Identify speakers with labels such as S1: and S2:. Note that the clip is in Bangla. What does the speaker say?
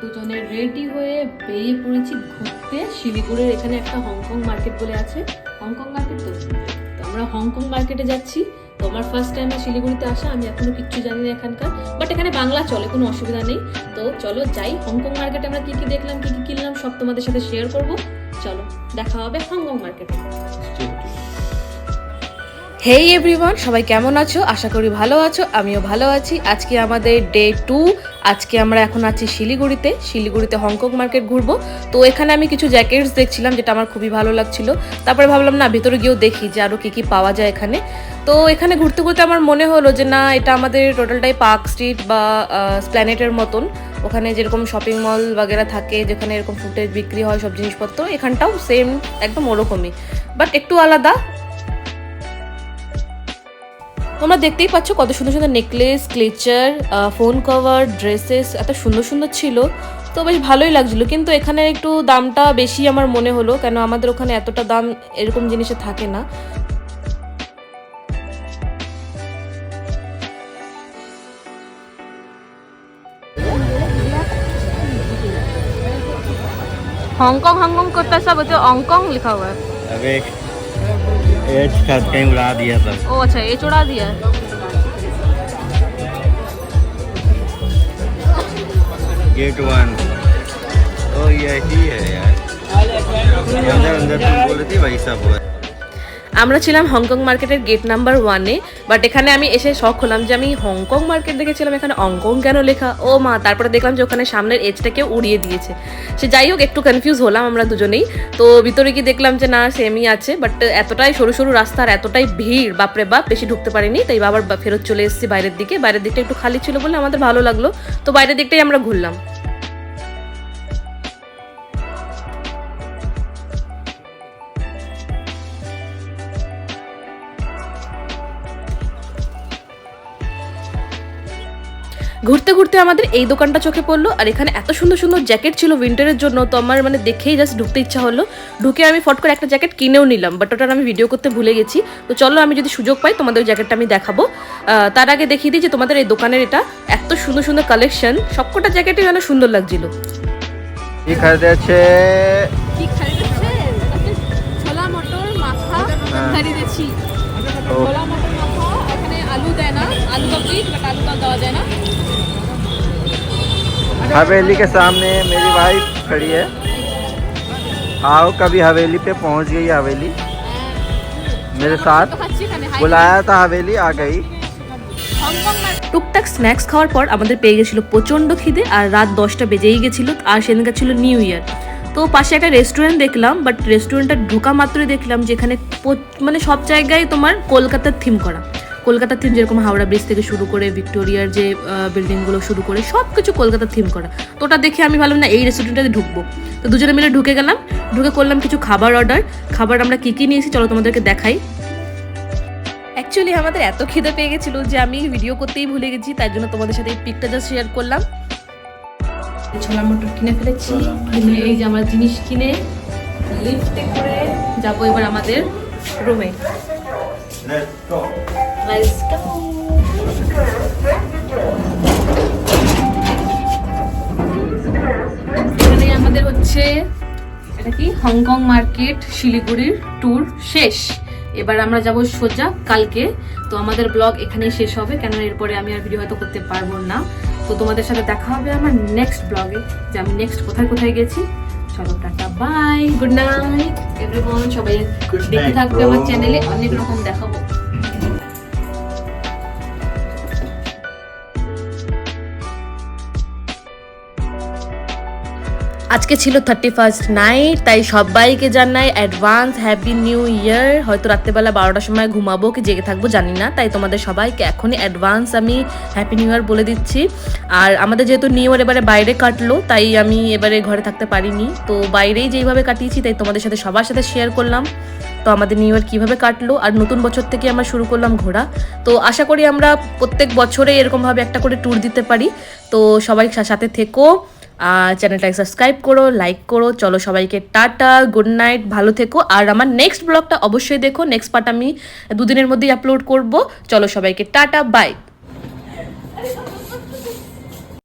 S1: দুজনে রেডি হয়ে বেরিয়ে পড়েছি ঘুরতে। শিলিগুড়ির এখানে একটা হংকং মার্কেট বলে আছে, হংকং মার্কেট তো আমরা হংকং মার্কেটে যাচ্ছি। তো আমার ফার্স্ট টাইম শিলিগুড়িতে আসা, আমি এখনো কিচ্ছু জানি না এখানকার, বাট এখানে বাংলা চলে, কোনো অসুবিধা নেই। তো চলো যাই, হংকং মার্কেটে আমরা কি কি দেখলাম, কি কি কিনলাম সব তোমাদের সাথে শেয়ার করব। চলো দেখা হবে হংকং মার্কেটে। হেই এভরিওয়ান, সবাই কেমন আছো? আশা করি ভালো আছো, আমিও ভালো আছি। আজকে আমাদের ডে 2। আজকে আমরা এখন আছি শিলিগুড়িতে হংকং মার্কেট ঘুরবো। তো এখানে আমি কিছু জ্যাকেটস দেখছিলাম, যেটা আমার খুবই ভালো লাগছিল। তারপরে ভাবলাম না, ভেতরে গিয়েও দেখি যে আরও কী কী পাওয়া যায় এখানে। তো এখানে ঘুরতে ঘুরতে আমার মনে হলো যে না, এটা আমাদের টোটালটাই পার্ক স্ট্রিট বা স্প্ল্যানেটের মতন। ওখানে যেরকম শপিং মল বাগেরা থাকে, যেখানে এরকম ফুটেজ বিক্রি হয় সব জিনিসপত্র, এখানটাও সেম একদম ওরকমই, বাট একটু আলাদা। তোমরা দেখতেই পাচ্ছ কত সুন্দর সুন্দর নেকলেস, ক্লেচার, ফোন কভার, ড্রেসেস এত সুন্দর সুন্দর ছিল। তো বেশ ভালোই লাগছিল, কিন্তু এখানে একটু দামটা বেশি আমার মনে হলো, কেন আমাদের ওখানে এতটা দাম এরকম জিনিসে থাকে না। हांगकांग हांगकांग करता सब हांगकांग लिखा हुआ है।
S2: अब एक एच का कहीं उड़ा दिया था।
S1: ओ अच्छा, एच उड़ा दिया है।
S2: गेट 1 तो यही है यार, अंदर अंदर तुम बोल रही थी वही सब हुआ।
S1: আমরা ছিলাম হংকং মার্কেটের গেট নাম্বার 1-এ, বাট এখানে আমি এসে শখ হলাম যে আমি হংকং মার্কেট দেখেছিলাম, এখানে অংকং কেন লেখা, ও মা। তারপরে দেখলাম যে ওখানে সামনের এজটাকে উড়িয়ে দিয়েছে। সে যাই হোক, একটু কনফিউজ হলাম আমরা দুজনেই। তো ভিতরে গিয়ে দেখলাম যে না, সেমই আছে, বাট এতটাই সরু সরু রাস্তা আর এতটাই ভিড়, বাপরে বাপ, বেশি ঢুকতে পারিনি। তাই আবার ফেরত চলে এসেছি বাইরের দিকটা একটু খালি ছিল বলে আমাদের ভালো লাগলো। তো বাইরের দিকটাই আমরা ঘুরলাম। ঘুরতে ঘুরতে আমাদের এই দোকানটা চোখে পড়লো, আর এখানে এত সুন্দর সুন্দর জ্যাকেট ছিল উইন্টারের জন্য। তো আমার মানে দেখেই জাস্ট ঢুকতে ইচ্ছা হলো। ঢুকে আমি ফট করে একটা জ্যাকেট কিনেও নিলাম, বাট ওটার আমি ভিডিও করতে ভুলে গেছি। তো চলো, আমি যদি সুযোগ পাই তোমাদের ওই জ্যাকেটটা আমি দেখাবো। তার আগে দেখিয়ে দিই যে তোমাদের এই দোকানের এটা এত সুন্দর সুন্দর কালেকশন, সবকটা জ্যাকেটই যেন সুন্দর লাগছিল।
S2: কি খাইতেছে?
S1: ছোলা মটর মাখা খাইতেছি। ছোলা মটর মাখা, এখানে আলু দেয় না, আলু তো প্লিজ, বাট আলু তো দেওয়া যায় না।
S2: हवेली के सामने मेरी वाइफ खड़ी है। आओ कभी हवेली पे पहुंच गई हवेली मेरे साथ, बुलाया था हवेली आ गई। টুকটাক স্ন্যাক্স খাওয়ার পর আমাদের পেয়ে গেছিলো প্রচণ্ড খিদে, আর রাত 10টা বেজেই গেছিলো, আর সেদিনকার ছিল নিউ ইয়ার। তো পাশে একটা রেস্টুরেন্ট দেখলাম, বাট রেস্টুরেন্টটা ঢোকা মাত্রই দেখলাম যে এখানে মানে সব জায়গায় তোমার কলকাতার থিম করা। কলকাতার থিম, যেরকম হাওড়া ব্রিজ থেকে শুরু করে ভিক্টোরিয়ার যে বিল্ডিংগুলো শুরু করে সব কিছু কলকাতার থিম করা। তো ওটা দেখে আমি ভাবলাম না, এই রেস্টুরেন্টটাতে ঢুকবো। তো দুজনে মিলে ঢুকে গেলাম, ঢুকে করলাম কিছু খাবার অর্ডার। খাবার আমরা কী কী নিয়েছি চলো তোমাদেরকে দেখাই। অ্যাকচুয়ালি আমাদের এত খিদে পেয়ে গেছিলো যে আমি ভিডিও করতেই ভুলে গেছি, তাই জন্য তোমাদের সাথে এই পিকটা জাস্ট শেয়ার করলাম। ছোলা মটর কিনে ফেলেছি, এই যে আমরা জিনিস কিনে লিফটে করে যাবো এবার আমাদের রুমে। Let's go. এখানে আমাদের হচ্ছে এটা কি হংকং মার্কেট শিলিগুড়ির ট্যুর শেষ। এবার আমরা যাব সোজা কালকে। তো আমাদের ব্লগ এখানেই শেষ হবে, কেন এরপরে আমি আর ভিডিও হয়তো করতে পারবো না। তো তোমাদের সাথে দেখা হবে আমার নেক্সট ব্লগে, যে আমি নেক্সট কোথায় কোথায় গেছি। চলো tata, bye, good night everyone. সবাই দেখতে থাকবে আমার চ্যানেলে, অনেক রকম দেখাবো। আজকে ছিল 31st নাইট, তাই সবাইকে জানাই অ্যাডভান্স হ্যাপি নিউ ইয়ার। হয়তো রাত্রেবেলা 12টার সময় ঘুমাবো কি জেগে থাকবো জানি না, তাই তোমাদের সবাইকে এখনই অ্যাডভান্স আমি হ্যাপি নিউ ইয়ার বলে দিচ্ছি। আর আমাদের যেহেতু নিউ ইয়ার এবারে বাইরে কাটলো, তাই আমি এবারে ঘরে থাকতে পারিনি। তো বাইরেই যেইভাবে কাটিয়েছি, তাই তোমাদের সাথে সবার সাথে শেয়ার করলাম। তো আমাদের নিউ ইয়ার কীভাবে কাটলো, আর নতুন বছর থেকে আমরা শুরু করলাম ঘোরা। তো আশা করি আমরা প্রত্যেক বছরে এরকমভাবে একটা করে ট্যুর দিতে পারি। তো সবাই সাথে থেকো, চ্যানেলটাকে সাবস্ক্রাইব করো, লাইক করো। চলো সবাইকে টাটা, গুড নাইট, ভালো থেকো। আর আমার নেক্সট ব্লগটা অবশ্যই দেখো, নেক্সট পার্ট আমি 2 দিনের মধ্যেই আপলোড করব। চলো সবাইকে টাটা, বাই।